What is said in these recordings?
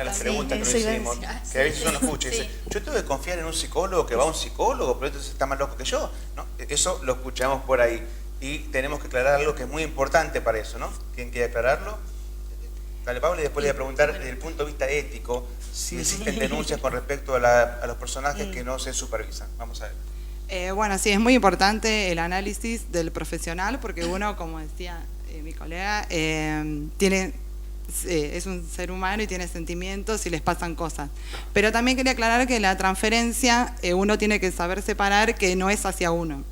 las preguntas que nos hicimos, que a veces uno escucha y dice, yo tengo que confiar en un psicólogo que va a un psicólogo, pero entonces está más loco que yo, ¿no? Eso lo escuchamos por ahí y tenemos que aclarar algo que es muy importante para eso, ¿no? ¿Quién quiere aclararlo? Dale, Pablo, y después le voy a preguntar desde el punto de vista ético si existen denuncias con respecto a los personajes que no se supervisan. Vamos a ver. Bueno, sí, es muy importante el análisis del profesional porque uno, como decía mi colega, es un ser humano y tiene sentimientos y les pasan cosas. Pero también quería aclarar que la transferencia uno tiene que saber separar que no es hacia uno.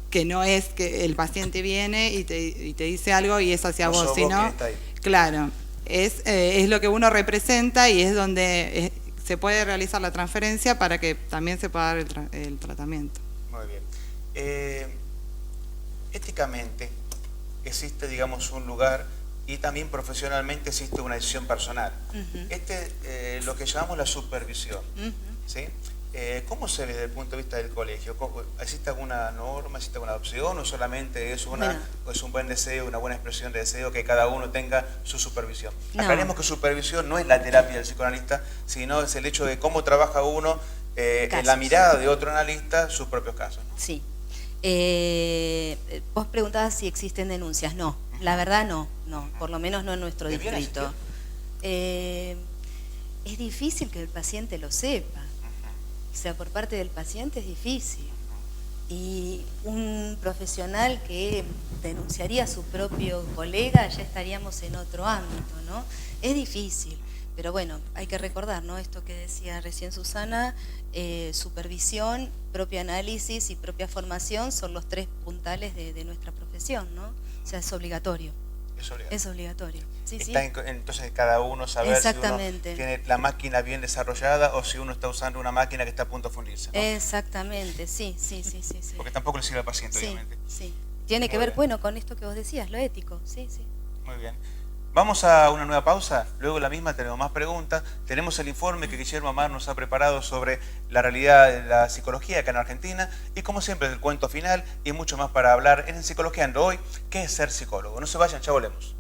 Que no es que el paciente viene y te dice algo y es hacia vos, sino, claro, es lo que uno representa y es donde se puede realizar la transferencia para que también se pueda dar el tratamiento. Muy bien. Éticamente existe, digamos, un lugar y también profesionalmente existe una decisión personal. Lo que llamamos la supervisión, ¿sí? ¿Cómo se ve desde el punto de vista del colegio? ¿Existe alguna norma, existe alguna opción o solamente es un buen deseo, una buena expresión de deseo que cada uno tenga su supervisión? No. Aclaremos que supervisión no es la terapia del psicoanalista, sino es el hecho de cómo trabaja uno en la mirada de otro analista sus propios casos, ¿no? Sí. Vos preguntabas si existen denuncias. No, la verdad no, por lo menos no en nuestro distrito. Es difícil que el paciente lo sepa. O sea, por parte del paciente es difícil. Y un profesional que denunciaría a su propio colega, ya estaríamos en otro ámbito, ¿no? Es difícil, pero bueno, hay que recordar, ¿no? Esto que decía recién Susana, supervisión, propio análisis y propia formación son los tres puntales de nuestra profesión, ¿no? O sea, es obligatorio. Es obligatorio. Sí, entonces cada uno saber si uno tiene la máquina bien desarrollada o si uno está usando una máquina que está a punto de fundirse, ¿no? Exactamente, sí. Porque tampoco le sirve al paciente, obviamente. Sí. Tiene que ver, bueno, con esto que vos decías, lo ético. Sí. Muy bien. Vamos a una nueva pausa, luego la misma tenemos más preguntas. Tenemos el informe que Guillermo Amar nos ha preparado sobre la realidad de la psicología acá en Argentina y como siempre el cuento final y mucho más para hablar en Psicologiando hoy, ¿qué es ser psicólogo? No se vayan, ya volvemos.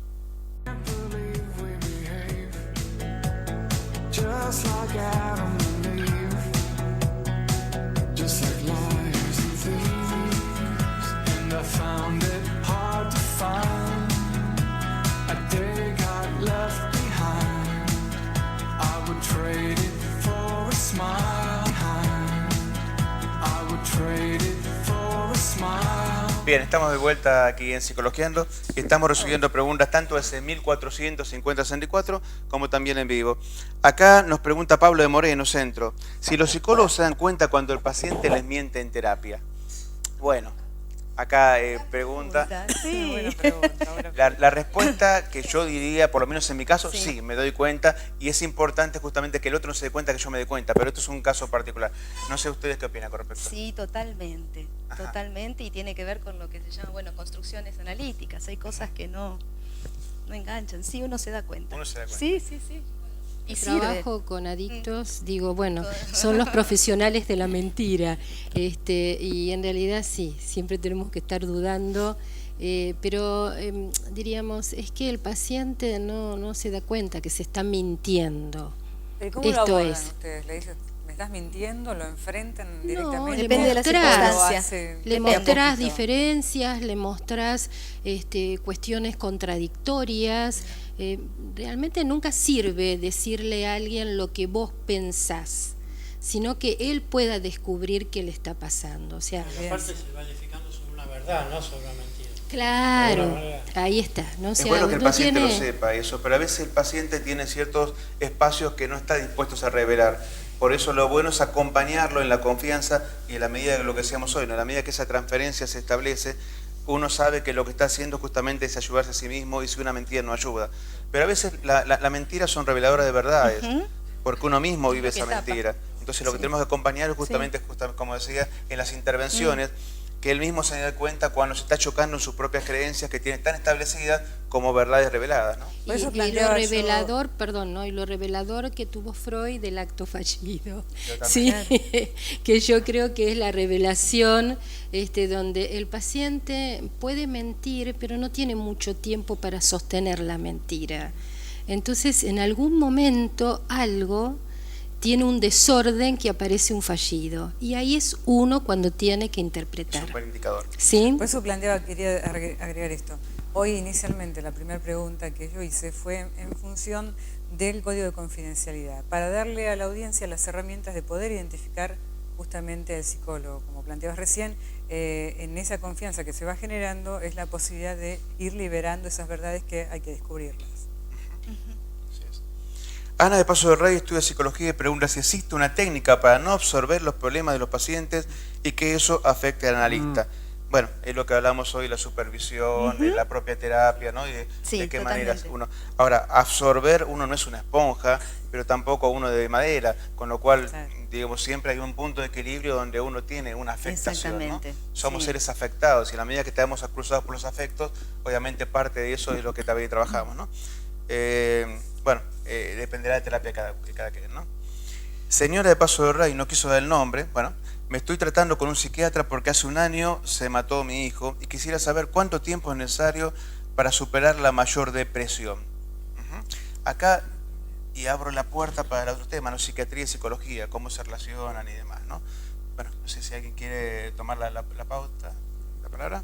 Bien, estamos de vuelta aquí en Psicologiando y estamos recibiendo preguntas tanto desde 1450-64 como también en vivo. Acá nos pregunta Pablo de Moreno, Centro, si los psicólogos se dan cuenta cuando el paciente les miente en terapia. Bueno, acá pregunta. Sí. La respuesta que yo diría, por lo menos en mi caso, sí, me doy cuenta y es importante justamente que el otro no se dé cuenta que yo me dé cuenta, pero esto es un caso particular. No sé ustedes qué opinan con respecto. Sí, totalmente. Totalmente, y tiene que ver con lo que se llama, construcciones analíticas. Hay cosas que no enganchan. Sí, uno se da cuenta. Sí. Y trabajo con adictos, digo, bueno, son los profesionales de la mentira, y en realidad sí, siempre tenemos que estar dudando, pero diríamos, es que el paciente no se da cuenta que se está mintiendo. ¿Cómo lo abordan ustedes? ¿Le dicen, me estás mintiendo? ¿Lo enfrentan directamente? Depende de la circunstancia. Le mostrás diferencias, le mostrás cuestiones contradictorias. Realmente nunca sirve decirle a alguien lo que vos pensás, sino que él pueda descubrir qué le está pasando. O sea, aparte se va edificando sobre una verdad, no sobre una mentira. Claro, ahí está. ¿no? Es bueno que el paciente lo sepa eso, pero a veces el paciente tiene ciertos espacios que no está dispuesto a revelar. Por eso lo bueno es acompañarlo en la confianza y en la medida de lo que decíamos hoy, ¿no? En la medida que esa transferencia se establece, uno sabe que lo que está haciendo justamente es ayudarse a sí mismo y si una mentira no ayuda. Pero a veces la mentira son reveladoras de verdades, porque uno mismo vive esa mentira. Entonces lo que tenemos que acompañar es justamente, como decía, en las intervenciones, que él mismo se dé cuenta cuando se está chocando en sus propias creencias que tiene tan establecidas como verdades reveladas, ¿no? Y lo revelador, y lo revelador que tuvo Freud del acto fallido, sí, que yo creo que es la revelación donde el paciente puede mentir, pero no tiene mucho tiempo para sostener la mentira. Entonces, en algún momento algo tiene un desorden que aparece un fallido. Y ahí es uno cuando tiene que interpretar. Súper indicador. ¿Sí? Por eso quería agregar esto. Hoy inicialmente la primera pregunta que yo hice fue en función del código de confidencialidad, para darle a la audiencia las herramientas de poder identificar justamente al psicólogo. Como planteabas recién, en esa confianza que se va generando es la posibilidad de ir liberando esas verdades que hay que descubrirlas. Ana de Paso del Rey estudia psicología y pregunta si existe una técnica para no absorber los problemas de los pacientes y que eso afecte al analista. Bueno, es lo que hablamos hoy, la supervisión, la propia terapia, ¿no? Y de qué maneras uno... Ahora, absorber, uno no es una esponja, pero tampoco uno de madera, con lo cual, digamos, siempre hay un punto de equilibrio donde uno tiene una afectación, ¿no? Somos seres afectados y a la medida que estamos cruzados por los afectos, obviamente parte de eso es lo que también trabajamos, ¿no? Bueno, dependerá de terapia de cada quien, ¿no? Señora de Paso del Rey, no quiso dar el nombre, bueno, me estoy tratando con un psiquiatra porque hace un año se mató mi hijo y quisiera saber cuánto tiempo es necesario para superar la mayor depresión. Acá, y abro la puerta para el otro tema, ¿no? Psiquiatría y psicología, cómo se relacionan y demás, ¿no? Bueno, no sé si alguien quiere tomar la pauta, la palabra.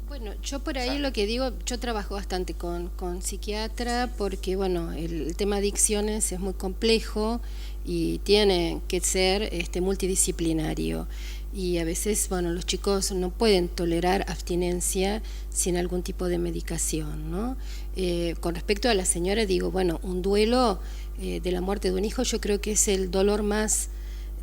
Bueno, yo por ahí lo que digo, yo trabajo bastante con psiquiatra porque, bueno, el tema de adicciones es muy complejo y tiene que ser multidisciplinario. Y a veces, bueno, los chicos no pueden tolerar abstinencia sin algún tipo de medicación, ¿no? Con respecto a la señora, digo, bueno, un duelo de la muerte de un hijo yo creo que es el dolor más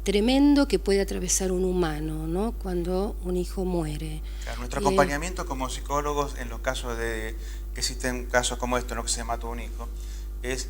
tremendo que puede atravesar un humano, ¿no? Cuando un hijo muere. Claro, nuestro acompañamiento como psicólogos en los casos de que existen casos como esto, ¿no? Que se mató un hijo, es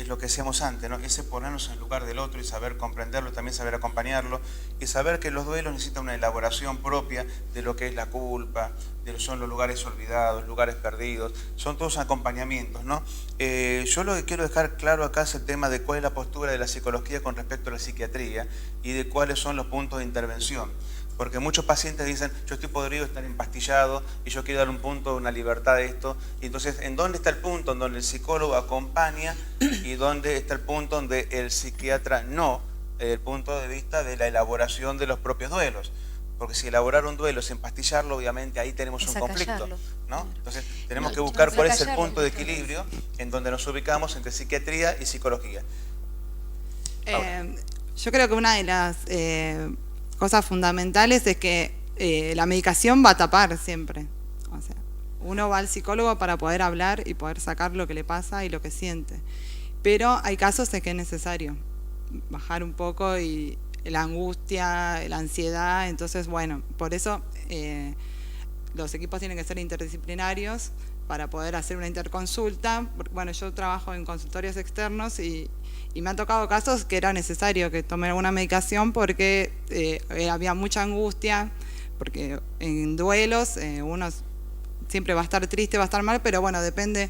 lo que decíamos antes, ¿no? Ese ponernos en el lugar del otro y saber comprenderlo, también saber acompañarlo y saber que los duelos necesitan una elaboración propia de lo que es la culpa, son los lugares olvidados, lugares perdidos, son todos acompañamientos, ¿no? Yo lo que quiero dejar claro acá es el tema de cuál es la postura de la psicología con respecto a la psiquiatría y de cuáles son los puntos de intervención. Porque muchos pacientes dicen, yo estoy podrido de estar empastillado y yo quiero dar un punto, una libertad de esto. Y entonces, ¿en dónde está el punto en donde el psicólogo acompaña y dónde está el punto donde el psiquiatra no? El punto de vista de la elaboración de los propios duelos. Porque si elaborar un duelo es empastillarlo, obviamente ahí tenemos un conflicto, ¿no? Entonces, tenemos que buscar cuál es el punto de equilibrio en donde nos ubicamos entre psiquiatría y psicología. Yo creo que una de las cosas fundamentales es que la medicación va a tapar siempre. O sea, uno va al psicólogo para poder hablar y poder sacar lo que le pasa y lo que siente. Pero hay casos en que es necesario bajar un poco y la angustia, la ansiedad. Entonces, bueno, por eso los equipos tienen que ser interdisciplinarios para poder hacer una interconsulta. Bueno, yo trabajo en consultorios externos y me han tocado casos que era necesario que tome alguna medicación porque había mucha angustia, porque en duelos uno siempre va a estar triste, va a estar mal, pero bueno, depende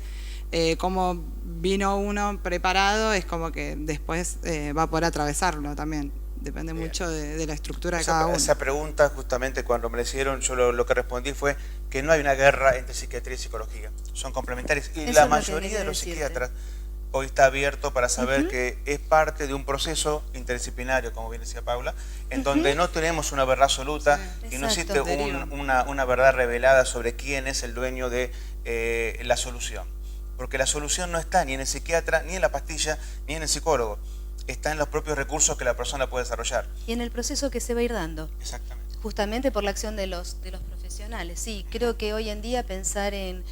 cómo vino uno preparado, es como que después va a poder atravesarlo también. Depende mucho de la estructura de cada uno. Esa pregunta, justamente cuando me la hicieron, yo lo que respondí fue que no hay una guerra entre psiquiatría y psicología. Son complementarias. Y la mayoría de los psiquiatras hoy está abierto para saber que es parte de un proceso interdisciplinario, como bien decía Paula, en donde no tenemos una verdad absoluta y no existe una verdad revelada sobre quién es el dueño de la solución. Porque la solución no está ni en el psiquiatra, ni en la pastilla, ni en el psicólogo. Está en los propios recursos que la persona puede desarrollar. Y en el proceso que se va a ir dando. Exactamente. Justamente por la acción de los profesionales. Sí, creo que hoy en día pensar en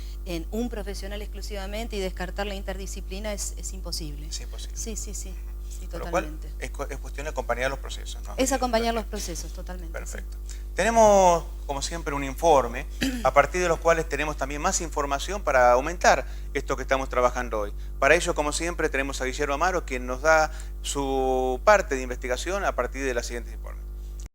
un profesional exclusivamente y descartar la interdisciplina es imposible. Es imposible. Sí, totalmente. Es cuestión de acompañar los procesos, ¿no? Es acompañar los procesos, totalmente. Perfecto. Sí. Tenemos, como siempre, un informe, a partir de los cuales tenemos también más información para aumentar esto que estamos trabajando hoy. Para ello, como siempre, tenemos a Guillermo Amaro, quien nos da su parte de investigación a partir de la siguiente informe.